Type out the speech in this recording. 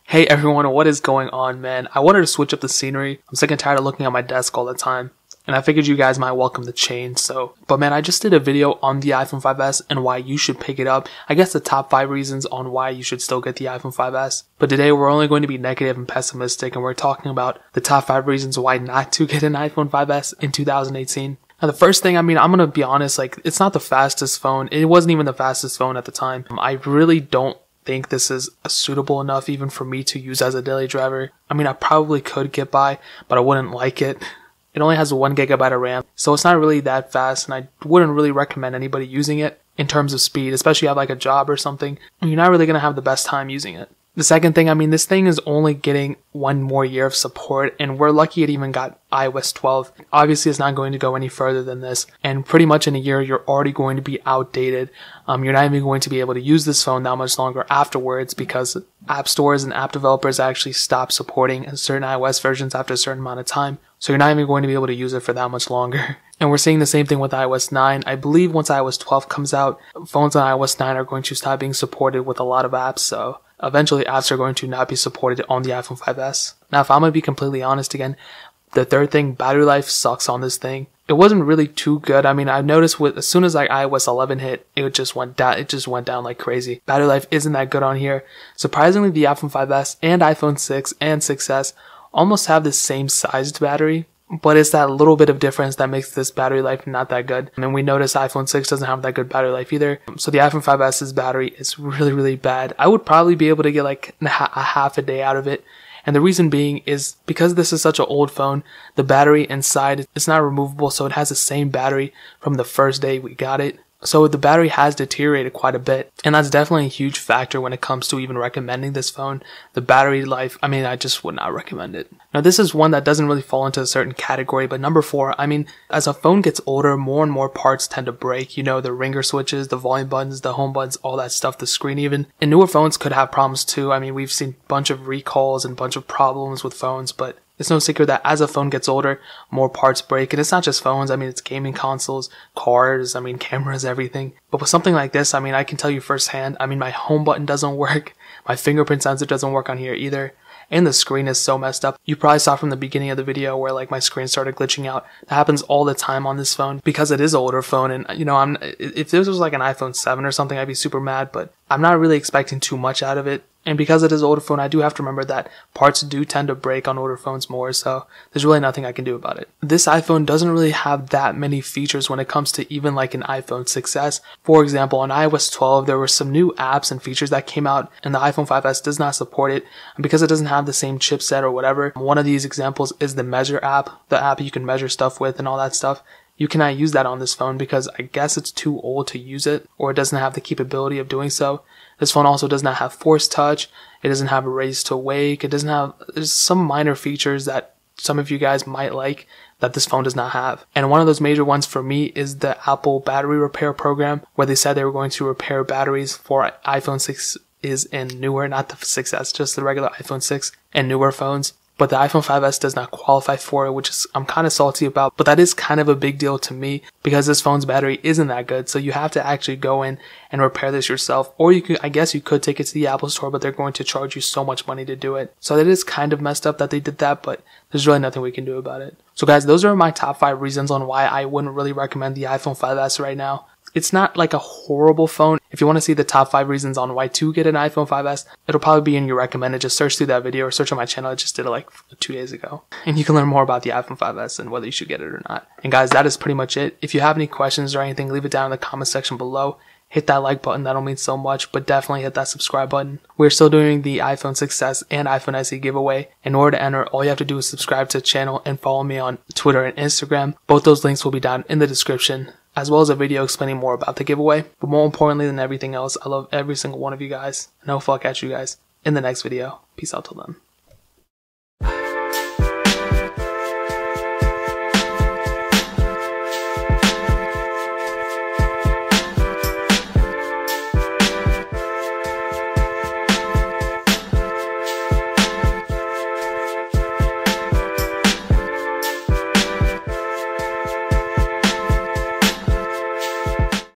Hey everyone, what is going on, man? I wanted to switch up the scenery. I'm sick and tired of looking at my desk all the time. And I figured you guys might welcome the change, But man, I just did a video on the iPhone 5S and why you should pick it up. I guess the top 5 reasons on why you should still get the iPhone 5S. But today we're only going to be negative and pessimistic, and we're talking about the top 5 reasons why not to get an iPhone 5S in 2018. Now the first thing, I'm gonna be honest, it's not the fastest phone. It wasn't even the fastest phone at the time. I really don't think this is suitable enough even for me to use as a daily driver. I probably could get by, but I wouldn't like it. It only has 1 GB of RAM, so it's not really that fast, and I wouldn't really recommend anybody using it in terms of speed, especially if you have like a job or something. You're not really gonna have the best time using it. The second thing, this thing is only getting 1 more year of support, and we're lucky it even got iOS 12. Obviously, it's not going to go any further than this, and pretty much in a year, you're already going to be outdated. You're not even going to be able to use this phone that much longer afterwards because app stores and app developers actually stop supporting certain iOS versions after a certain amount of time. So you're not even going to be able to use it for that much longer. And we're seeing the same thing with iOS 9. I believe once iOS 12 comes out, phones on iOS 9 are going to stop being supported with a lot of apps, so eventually apps are going to not be supported on the iPhone 5S. Now, if I'm going to be completely honest again, the third thing, battery life sucks on this thing. It wasn't really too good. I've noticed as soon as iOS 11 hit, it just went down. It just went down like crazy. Battery life isn't that good on here. Surprisingly, the iPhone 5S and iPhone 6 and 6S almost have the same sized battery, but it's that little bit of difference that makes this battery life not that good. And we notice iPhone 6 doesn't have that good battery life either. So the iPhone 5S's battery is really, really bad. I would probably be able to get like a half a day out of it. And the reason being is because this is such an old phone, the battery inside is not removable, so it has the same battery from the first day we got it. So the battery has deteriorated quite a bit, and that's definitely a huge factor when it comes to even recommending this phone. The battery life, I just would not recommend it. Now this is one that doesn't really fall into a certain category, but number 4, as a phone gets older, more and more parts tend to break. The ringer switches, the volume buttons, the home buttons, all that stuff, the screen even. And newer phones could have problems too. We've seen a bunch of recalls and a bunch of problems with phones, but it's no secret that as a phone gets older, more parts break. And it's not just phones. It's gaming consoles, cars, cameras, everything. But with something like this, I can tell you firsthand, my home button doesn't work. My fingerprint sensor doesn't work on here either. And the screen is so messed up. You probably saw from the beginning of the video where my screen started glitching out. That happens all the time on this phone because it is an older phone. And if this was like an iPhone 7 or something, I'd be super mad, but I'm not really expecting too much out of it. And because it is an older phone, I do have to remember that parts do tend to break on older phones more, so there's really nothing I can do about it. This iPhone doesn't really have that many features when it comes to even like an iPhone 6S. For example, on iOS 12, there were some new apps and features that came out, and the iPhone 5S does not support it. And because it doesn't have the same chipset or whatever, one of these examples is the Measure app, the app you can measure stuff with and all that stuff. You cannot use that on this phone because I guess it's too old to use it, or it doesn't have the capability of doing so. This phone also does not have Force Touch. It doesn't have a Raise to Wake. There's some minor features that some of you guys might like that this phone does not have. And one of those major ones for me is the Apple battery repair program, where they said they were going to repair batteries for iPhone 6 and newer, not the 6S, just the regular iPhone 6 and newer phones. But the iPhone 5S does not qualify for it, which I'm kind of salty about, but that is kind of a big deal to me because this phone's battery isn't that good. So you have to actually go in and repair this yourself, or I guess you could take it to the Apple store, but they're going to charge you so much money to do it. So it is kind of messed up that they did that, but there's really nothing we can do about it. So guys, those are my top 5 reasons on why I wouldn't really recommend the iPhone 5S right now. It's not like a horrible phone. If you want to see the top 5 reasons on why to get an iPhone 5S, it'll probably be in your recommended. Just search through that video or search on my channel. I just did it like 2 days ago. And you can learn more about the iPhone 5S and whether you should get it or not. And guys, that is pretty much it. If you have any questions or anything, leave it down in the comment section below. Hit that like button, that'll mean so much, but definitely hit that subscribe button. We're still doing the iPhone 6S and iPhone SE giveaway. In order to enter, all you have to do is subscribe to the channel and follow me on Twitter and Instagram. Both those links will be down in the description, as well as a video explaining more about the giveaway. But more importantly than everything else, I love every single one of you guys, and hopefully I'll catch you guys in the next video. Peace out till then.